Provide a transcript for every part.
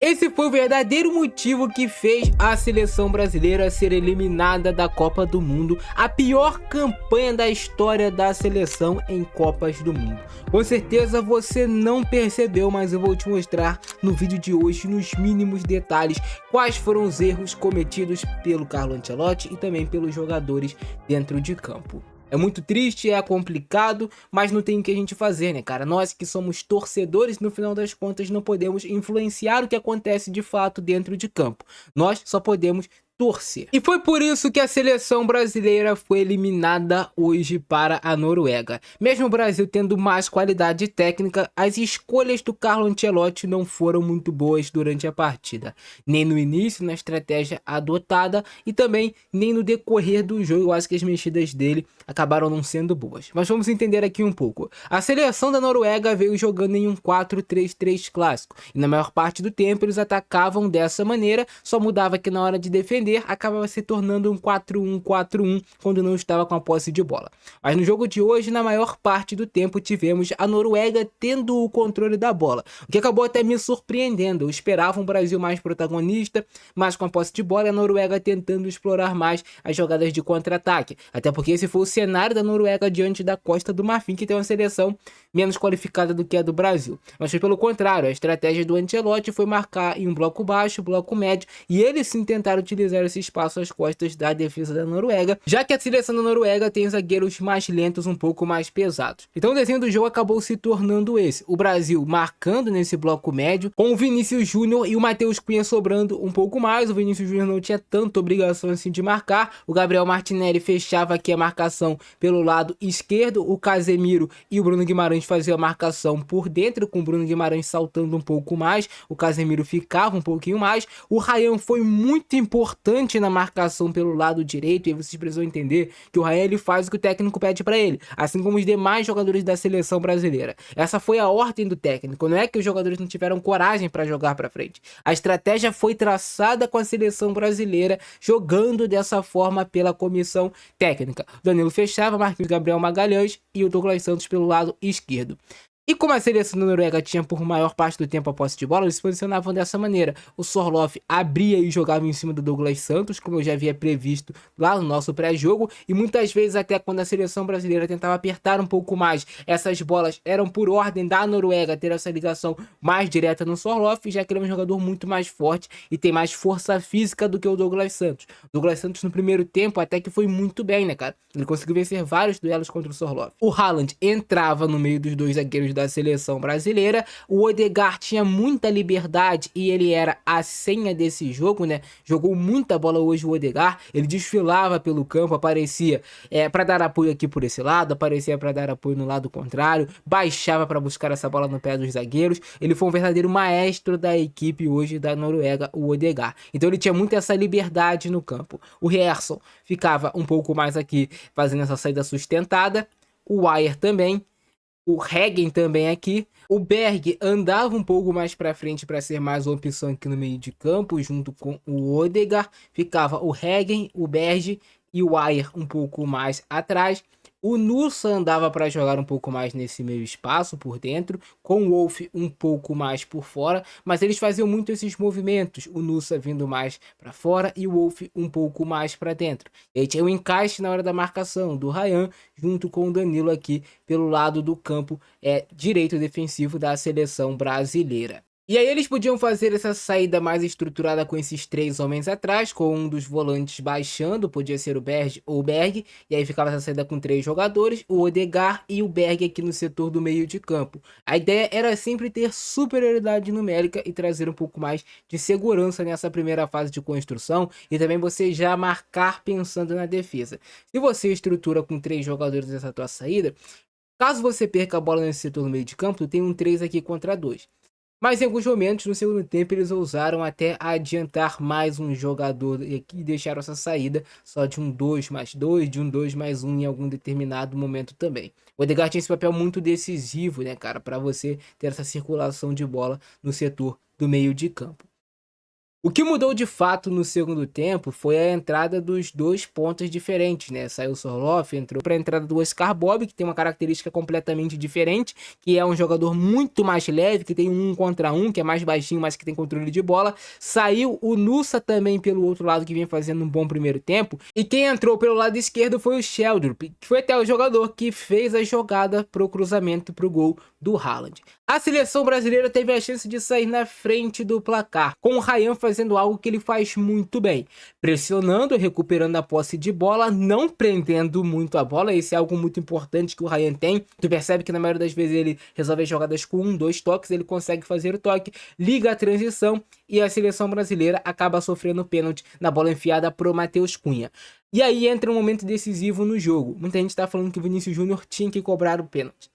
Esse foi o verdadeiro motivo que fez a seleção brasileira ser eliminada da Copa do Mundo, a pior campanha da história da seleção em Copas do Mundo. Com certeza você não percebeu, mas eu vou te mostrar no vídeo de hoje, nos mínimos detalhes, quais foram os erros cometidos pelo Carlo Ancelotti e também pelos jogadores dentro de campo. É muito triste, é complicado, mas não tem o que a gente fazer, né, cara? Nós que somos torcedores, no final das contas, não podemos influenciar o que acontece de fato dentro de campo. Nós só podemos torcer. E foi por isso que a seleção brasileira foi eliminada hoje para a Noruega. Mesmo o Brasil tendo mais qualidade técnica, as escolhas do Carlo Ancelotti não foram muito boas durante a partida. Nem no início, na estratégia adotada, e também nem no decorrer do jogo. Eu acho que as mexidas dele acabaram não sendo boas. Mas vamos entender aqui um pouco. A seleção da Noruega veio jogando em um 4-3-3 clássico. E na maior parte do tempo eles atacavam dessa maneira, só mudava que na hora de defender acabava se tornando um 4-1-4-1 quando não estava com a posse de bola. Mas no jogo de hoje, na maior parte do tempo, tivemos a Noruega tendo o controle da bola, o que acabou até me surpreendendo. Eu esperava um Brasil mais protagonista, mais com a posse de bola, e a Noruega tentando explorar mais as jogadas de contra-ataque, até porque esse foi o cenário da Noruega diante da Costa do Marfim, que tem uma seleção menos qualificada do que a do Brasil. Mas foi pelo contrário, a estratégia do Ancelotti foi marcar em um bloco baixo, bloco médio, e eles sim tentaram utilizar esse espaço às costas da defesa da Noruega, já que a seleção da Noruega tem zagueiros mais lentos, um pouco mais pesados. Então o desenho do jogo acabou se tornando esse: o Brasil marcando nesse bloco médio, com o Vinícius Júnior e o Matheus Cunha sobrando um pouco mais. O Vinícius Júnior não tinha tanta obrigação assim de marcar, o Gabriel Martinelli fechava aqui a marcação pelo lado esquerdo, o Casemiro e o Bruno Guimarães faziam a marcação por dentro, com o Bruno Guimarães saltando um pouco mais, o Casemiro ficava um pouquinho mais. O Ryan foi muito importante na marcação pelo lado direito, e vocês precisam entender que o Ryan ele faz o que o técnico pede para ele, assim como os demais jogadores da seleção brasileira. Essa foi a ordem do técnico, não é que os jogadores não tiveram coragem para jogar para frente. A estratégia foi traçada com a seleção brasileira, jogando dessa forma pela comissão técnica. Danilo fechava, Marquinhos, Gabriel Magalhães e o Douglas Santos pelo lado esquerdo. E como a seleção da Noruega tinha por maior parte do tempo a posse de bola, eles se posicionavam dessa maneira. O Sorloth abria e jogava em cima do Douglas Santos, como eu já havia previsto lá no nosso pré-jogo, e muitas vezes até quando a seleção brasileira tentava apertar um pouco mais, essas bolas eram por ordem da Noruega ter essa ligação mais direta no Sorloth, já que ele é um jogador muito mais forte e tem mais força física do que o Douglas Santos. O Douglas Santos no primeiro tempo até que foi muito bem, né, cara? Ele conseguiu vencer vários duelos contra o Sorloth. O Haaland entrava no meio dos dois zagueiros da seleção brasileira. O Odegaard tinha muita liberdade e ele era a senha desse jogo, né? Jogou muita bola hoje o Odegaard. Ele desfilava pelo campo, aparecia para dar apoio aqui por esse lado, aparecia para dar apoio no lado contrário, baixava para buscar essa bola no pé dos zagueiros. Ele foi um verdadeiro maestro da equipe hoje da Noruega, o Odegaard. Então ele tinha muito essa liberdade no campo. O Gerson ficava um pouco mais aqui fazendo essa saída sustentada. O Weyer também. O Hegen também aqui. O Berg andava um pouco mais para frente para ser mais uma opção aqui no meio de campo, junto com o Odegaard. Ficava o Hegen, o Berg e o Weyer um pouco mais atrás. O Nusa andava para jogar um pouco mais nesse meio espaço por dentro, com o Wolf um pouco mais por fora, mas eles faziam muito esses movimentos, o Nusa vindo mais para fora e o Wolf um pouco mais para dentro. E aí tinha o encaixe na hora da marcação do Ryan, junto com o Danilo aqui pelo lado do campo direito defensivo da seleção brasileira. E aí eles podiam fazer essa saída mais estruturada com esses três homens atrás, com um dos volantes baixando, podia ser o Berg ou o Berg, e aí ficava essa saída com três jogadores, o Odegaard e o Berg aqui no setor do meio de campo. A ideia era sempre ter superioridade numérica e trazer um pouco mais de segurança nessa primeira fase de construção, e também você já marcar pensando na defesa. Se você estrutura com três jogadores nessa tua saída, caso você perca a bola nesse setor do meio de campo, tu tem um 3 aqui contra 2. Mas em alguns momentos no segundo tempo eles ousaram até adiantar mais um jogador e deixaram essa saída só de um 2+2, de um 2+1 em algum determinado momento também. O Odegaard tinha esse papel muito decisivo, né, cara, para você ter essa circulação de bola no setor do meio de campo. O que mudou de fato no segundo tempo foi a entrada dos dois pontas diferentes, né? Saiu o Sorloth, entrou para a entrada do Oscar Bob, que tem uma característica completamente diferente, que é um jogador muito mais leve, que tem um contra um, que é mais baixinho, mas que tem controle de bola. Saiu o Nusa também pelo outro lado, que vem fazendo um bom primeiro tempo. E quem entrou pelo lado esquerdo foi o Sheldrup, que foi até o jogador que fez a jogada pro cruzamento pro gol do Haaland. A seleção brasileira teve a chance de sair na frente do placar, com o Ryan fazendo algo que ele faz muito bem, pressionando, recuperando a posse de bola, não prendendo muito a bola. Esse é algo muito importante que o Ryan tem. Tu percebe que na maioria das vezes ele resolve as jogadas com 1, 2 toques, ele consegue fazer o toque, liga a transição e a seleção brasileira acaba sofrendo pênalti na bola enfiada pro Matheus Cunha. E aí entra um momento decisivo no jogo. Muita gente tá falando que o Vinícius Júnior tinha que cobrar o pênalti.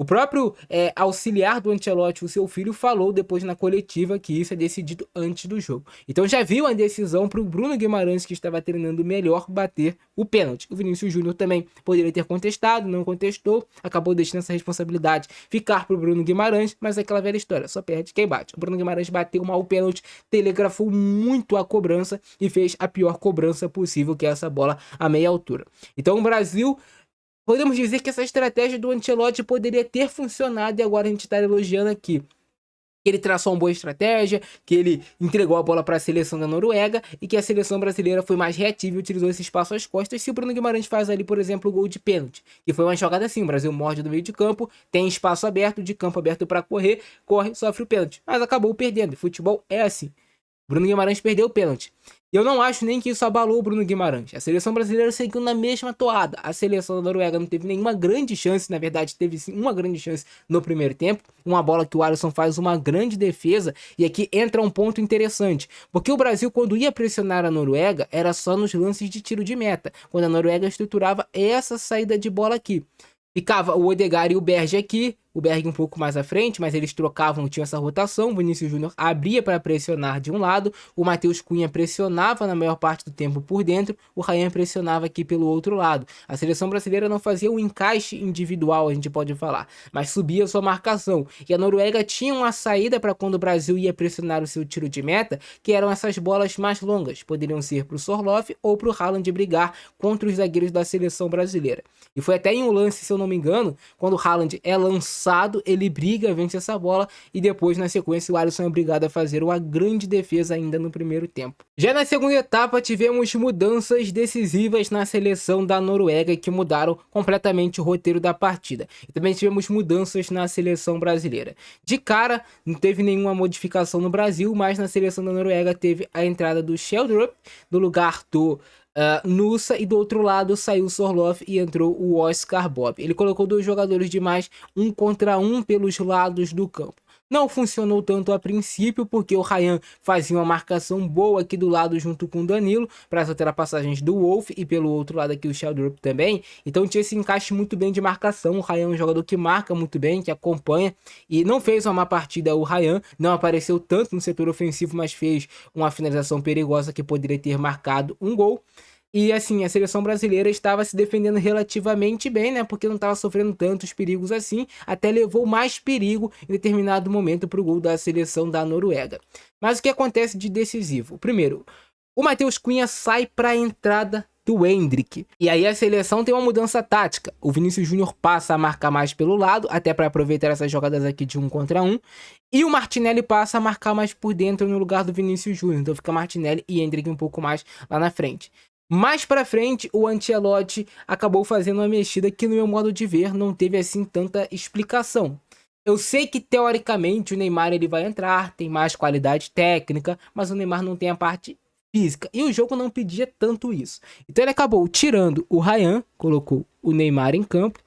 O próprio auxiliar do Ancelotti, o seu filho, falou depois na coletiva que isso é decidido antes do jogo. Então já viu a decisão para o Bruno Guimarães, que estava treinando melhor, bater o pênalti. O Vinícius Júnior também poderia ter contestado, não contestou, acabou deixando essa responsabilidade ficar para o Bruno Guimarães, mas é aquela velha história, só perde quem bate. O Bruno Guimarães bateu mal o pênalti, telegrafou muito a cobrança e fez a pior cobrança possível, que é essa bola a meia altura. Então o Brasil... Podemos dizer que essa estratégia do Ancelotti poderia ter funcionado e agora a gente está elogiando aqui. Ele traçou uma boa estratégia, que ele entregou a bola para a seleção da Noruega e que a seleção brasileira foi mais reativa e utilizou esse espaço às costas. Se o Bruno Guimarães faz ali, por exemplo, o gol de pênalti, que foi uma jogada assim, o Brasil morde do meio de campo, tem espaço aberto, de campo aberto para correr, corre, sofre o pênalti, mas acabou perdendo. Futebol é assim. Bruno Guimarães perdeu o pênalti. E eu não acho nem que isso abalou o Bruno Guimarães. A seleção brasileira seguiu na mesma toada. A seleção da Noruega não teve nenhuma grande chance. Na verdade, teve sim uma grande chance no primeiro tempo. Uma bola que o Alisson faz uma grande defesa. E aqui entra um ponto interessante. Porque o Brasil, quando ia pressionar a Noruega, era só nos lances de tiro de meta. Quando a Noruega estruturava essa saída de bola aqui. Ficava o Odegaard e o Berge aqui, o Berge um pouco mais à frente, mas eles trocavam, tinha essa rotação. O Vinícius Júnior abria para pressionar de um lado, o Matheus Cunha pressionava na maior parte do tempo por dentro, o Ryan pressionava aqui pelo outro lado. A seleção brasileira não fazia um encaixe individual, a gente pode falar, mas subia sua marcação. E a Noruega tinha uma saída para quando o Brasil ia pressionar o seu tiro de meta, que eram essas bolas mais longas. Poderiam ser para o Sorloth ou para o Haaland brigar contra os zagueiros da seleção brasileira. E foi até em um lance, se eu não me engano, quando o Haaland é lançado, ele briga, vence essa bola e depois na sequência o Alisson é obrigado a fazer uma grande defesa ainda no primeiro tempo. Já na segunda etapa tivemos mudanças decisivas na seleção da Noruega que mudaram completamente o roteiro da partida. E também tivemos mudanças na seleção brasileira. De cara, não teve nenhuma modificação no Brasil, mas na seleção da Noruega teve a entrada do Sheldrup no lugar do Nusa, e do outro lado saiu o Sorloth e entrou o Oscar Bob. Ele colocou dois jogadores de mais 1 contra 1 pelos lados do campo. Não funcionou tanto a princípio, porque o Ryan fazia uma marcação boa aqui do lado junto com o Danilo, para as ultrapassagens do Wolf, e pelo outro lado aqui o Sheldrup também. Então tinha esse encaixe muito bem de marcação. O Ryan é um jogador que marca muito bem, que acompanha, e não fez uma má partida o Ryan, não apareceu tanto no setor ofensivo, mas fez uma finalização perigosa que poderia ter marcado um gol. E assim, a seleção brasileira estava se defendendo relativamente bem, né? Porque não estava sofrendo tantos perigos assim. Até levou mais perigo em determinado momento para o gol da seleção da Noruega. Mas o que acontece de decisivo? Primeiro, o Matheus Cunha sai para a entrada do Endrick. E aí a seleção tem uma mudança tática. O Vinícius Júnior passa a marcar mais pelo lado, até para aproveitar essas jogadas aqui de 1 contra 1. E o Martinelli passa a marcar mais por dentro no lugar do Vinícius Júnior. Então fica Martinelli e Endrick um pouco mais lá na frente. Mais pra frente, o Ancelotti acabou fazendo uma mexida que, no meu modo de ver, não teve assim tanta explicação. Eu sei que, teoricamente, o Neymar ele vai entrar, tem mais qualidade técnica, mas o Neymar não tem a parte física. E o jogo não pedia tanto isso. Então ele acabou tirando o Ryan, colocou o Neymar em campo.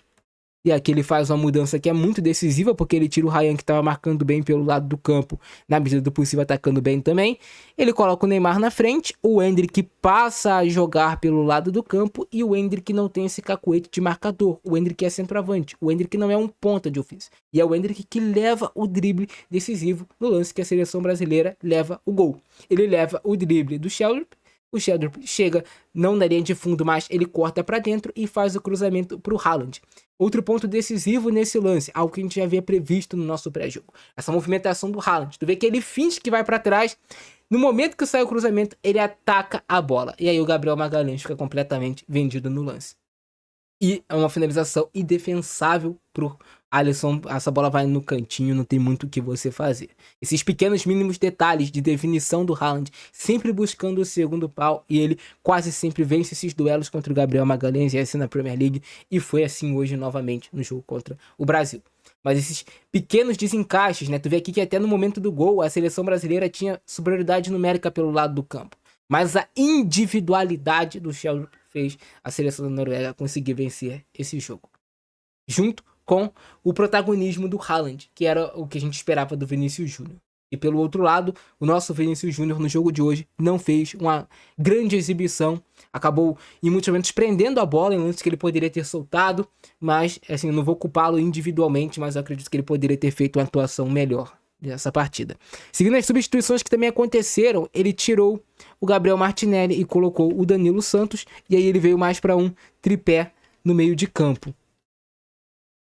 E aqui ele faz uma mudança que é muito decisiva, porque ele tira o Ryan, que estava marcando bem pelo lado do campo, na medida do possível atacando bem também. Ele coloca o Neymar na frente, o Endrick passa a jogar pelo lado do campo, e o Endrick não tem esse cacuete de marcador. O Endrick é centroavante, o Endrick não é um ponta de ofício. E é o Endrick que leva o drible decisivo no lance que a seleção brasileira leva o gol. Ele leva o drible do Sheldrup. O Sheldrup chega não na linha de fundo, mas ele corta para dentro e faz o cruzamento para o Haaland. Outro ponto decisivo nesse lance, algo que a gente já havia previsto no nosso pré-jogo. Essa movimentação do Haaland. Tu vê que ele finge que vai para trás, No momento que sai o cruzamento, ele ataca a bola. E aí o Gabriel Magalhães fica completamente vendido no lance. E é uma finalização indefensável pro Alisson. Essa bola vai no cantinho, não tem muito o que você fazer. Esses pequenos mínimos detalhes de definição do Haaland, sempre buscando o segundo pau, e ele quase sempre vence esses duelos contra o Gabriel Magalhães, e é assim na Premier League, e foi assim hoje novamente no jogo contra o Brasil. Mas esses pequenos desencaixes, né? Tu vê aqui que até no momento do gol, a seleção brasileira tinha superioridade numérica pelo lado do campo. Mas a individualidade do Sheldon fez a seleção da Noruega conseguir vencer esse jogo. Junto com o protagonismo do Haaland, que era o que a gente esperava do Vinícius Júnior. E pelo outro lado, o nosso Vinícius Júnior no jogo de hoje não fez uma grande exibição. Acabou em muitos momentos prendendo a bola em lances que ele poderia ter soltado. Mas, assim, eu não vou culpá-lo individualmente, mas eu acredito que ele poderia ter feito uma atuação melhor dessa partida. Seguindo as substituições que também aconteceram, ele tirou o Gabriel Martinelli e colocou o Danilo Santos, e aí ele veio mais para um tripé no meio de campo.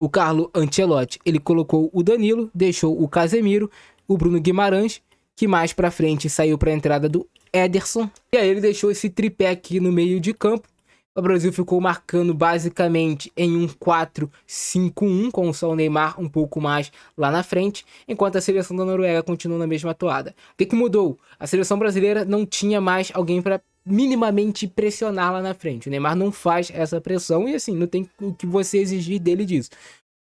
O Carlo Ancelotti, ele colocou o Danilo, deixou o Casemiro, o Bruno Guimarães, que mais para frente saiu para a entrada do Ederson, e aí ele deixou esse tripé aqui no meio de campo. O Brasil ficou marcando basicamente em um 4-5-1, com só o Neymar um pouco mais lá na frente, enquanto a seleção da Noruega continuou na mesma toada. O que mudou? A seleção brasileira não tinha mais alguém para minimamente pressionar lá na frente. O Neymar não faz essa pressão e assim, não tem o que você exigir dele disso.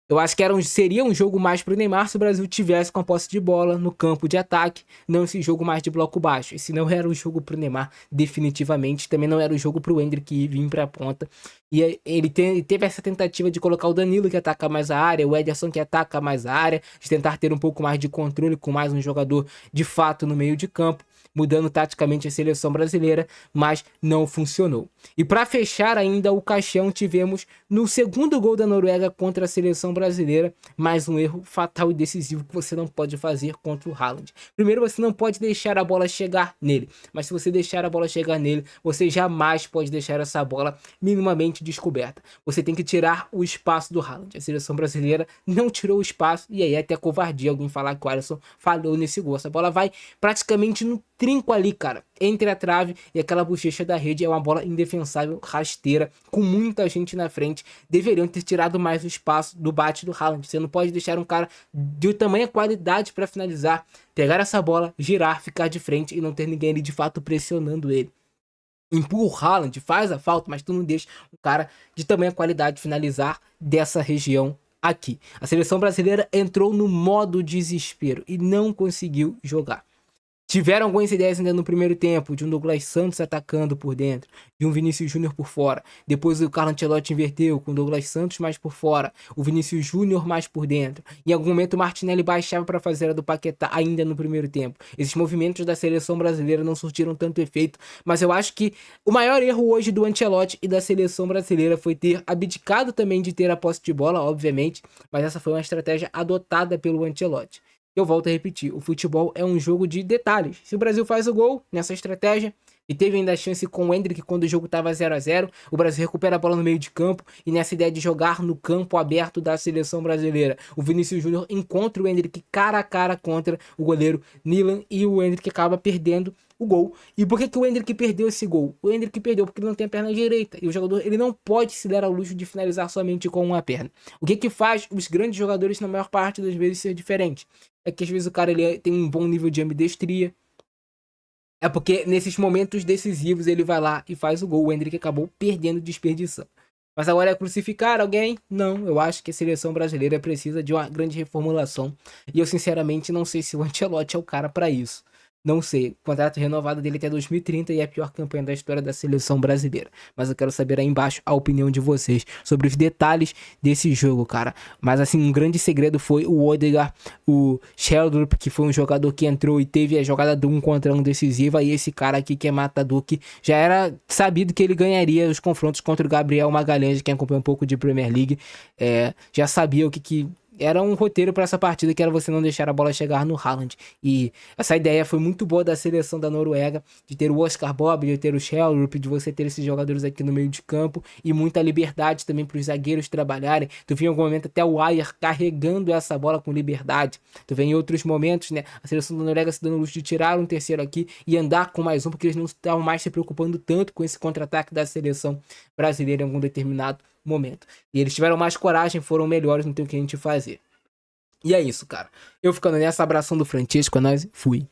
Eu acho que seria um jogo mais pro Neymar se o Brasil tivesse com a posse de bola no campo de ataque, não esse jogo mais de bloco baixo. Esse não era o jogo pro Neymar, definitivamente. Também não era o jogo pro Endrick vir pra ponta. E ele teve essa tentativa de colocar o Danilo, que ataca mais a área, o Ederson, que ataca mais a área, de tentar ter um pouco mais de controle com mais um jogador de fato no meio de campo, mudando taticamente a seleção brasileira, mas não funcionou. E para fechar ainda o caixão, tivemos no segundo gol da Noruega contra a seleção brasileira, mais um erro fatal e decisivo que você não pode fazer contra o Haaland. Primeiro, você não pode deixar a bola chegar nele, mas se você deixar a bola chegar nele, você jamais pode deixar essa bola minimamente descoberta. Você tem que tirar o espaço do Haaland. A seleção brasileira não tirou o espaço, e aí é até covardia alguém falar que o Alisson falhou nesse gol. Essa bola vai praticamente no trinco ali, cara, entre a trave e aquela bochecha da rede. É uma bola indefensável, rasteira, com muita gente na frente. Deveriam ter tirado mais o espaço do bate do Haaland. Você não pode deixar um cara de tamanha qualidade para finalizar, pegar essa bola, girar, ficar de frente e não ter ninguém ali de fato pressionando ele. Empurra o Haaland, faz a falta, mas tu não deixa um cara de tamanha qualidade finalizar dessa região aqui. A seleção brasileira entrou no modo desespero e não conseguiu jogar. Tiveram algumas ideias ainda no primeiro tempo, de um Douglas Santos atacando por dentro, de um Vinícius Júnior por fora. Depois o Carlo Ancelotti inverteu, com o Douglas Santos mais por fora, o Vinícius Júnior mais por dentro. Em algum momento o Martinelli baixava para fazer a do Paquetá ainda no primeiro tempo. Esses movimentos da seleção brasileira não surtiram tanto efeito, mas eu acho que o maior erro hoje do Ancelotti e da seleção brasileira foi ter abdicado também de ter a posse de bola, obviamente, mas essa foi uma estratégia adotada pelo Ancelotti. Eu volto a repetir, o futebol é um jogo de detalhes. Se o Brasil faz o gol nessa estratégia, e teve ainda a chance com o Endrick quando o jogo estava 0-0, o Brasil recupera a bola no meio de campo, e nessa ideia de jogar no campo aberto da seleção brasileira, o Vinícius Júnior encontra o Endrick cara a cara contra o goleiro Nilan, e o Endrick acaba perdendo o gol. E por que o Endrick perdeu esse gol? O Endrick perdeu porque ele não tem a perna direita, e o jogador ele não pode se dar ao luxo de finalizar somente com uma perna. O que faz os grandes jogadores na maior parte das vezes ser diferente? É que às vezes o cara ele tem um bom nível de ambidestria. É porque nesses momentos decisivos ele vai lá e faz o gol. O Endrick acabou perdendo, desperdiçando. Mas agora é crucificar alguém? Não, eu acho que a seleção brasileira precisa de uma grande reformulação. E eu sinceramente não sei se o Ancelotti é o cara para isso. Não sei, o contrato renovado dele até 2030 e é a pior campanha da história da seleção brasileira. Mas eu quero saber aí embaixo a opinião de vocês sobre os detalhes desse jogo, cara. Mas assim, um grande segredo foi o Odegaard, o Sheldrup, que foi um jogador que entrou e teve a jogada de 1 contra 1 decisiva. E esse cara aqui que é matador, que já era sabido que ele ganharia os confrontos contra o Gabriel Magalhães. Quem acompanha um pouco de Premier League já sabia o que era um roteiro para essa partida, que era você não deixar a bola chegar no Haaland. E essa ideia foi muito boa da seleção da Noruega, de ter o Oscar Bob, de ter o Schjelderup, de você ter esses jogadores aqui no meio de campo, e muita liberdade também para os zagueiros trabalharem. Tu vê em algum momento até o Ajer carregando essa bola com liberdade. Tu vê em outros momentos, né, a seleção da Noruega se dando o luxo de tirar um terceiro aqui e andar com mais um, porque eles não estavam mais se preocupando tanto com esse contra-ataque da seleção brasileira em algum determinado momento. E eles tiveram mais coragem, foram melhores, não tem o que a gente fazer. E é isso, cara. Eu ficando nessa, abração do Francesco, é nóis, fui.